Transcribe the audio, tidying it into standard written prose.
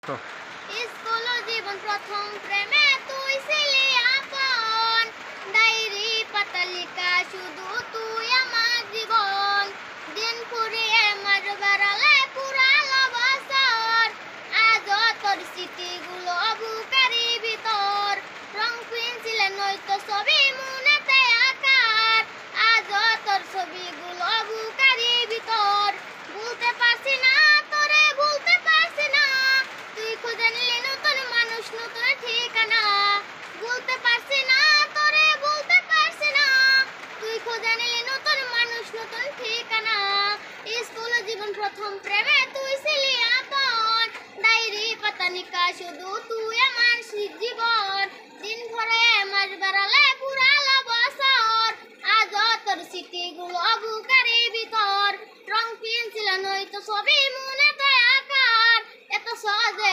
তো স্কুল জীবন প্রথম প্রেমে তুই ছিলি আপন, ডায়েরি পাতা লেখা শুধু তুই আমার জীবন, দিন ফুরিয়ে মাঝ বেড়ালে পুরালো বছর, আজও তোর স্মৃতিগুলো বুকেরই ভিতর, রং পেন্সিলে নয়তো ছবি মনেতে আকার, আজও তোর ছবিগুলো বুকেরই ভিতর, ভুলতে পারছি না তোরে ভুলতে পারছি না, তুই খুঁজে নিলি নতুন মানুষ নতুন ঠিকানা, ভুলতে পারছি না তোরে ভুলতে পারছি না, তুই খুঁজে নিলি নতুন মানুষ নতুন ঠিকানা, স্কুল জীবন প্রথম প্রেমে তুই ছিলি আপন, ডায়েরি পাতা নিকা শুধু তুই আমার জীবন, দিন ভরে মাস বেড়ালে পুরালো বছর, আজও তোর স্মৃতিগুলো বুকেরই ভিতর, রং পেন্সিল নয়তো ছবি মনেতে আকার, এত সহজে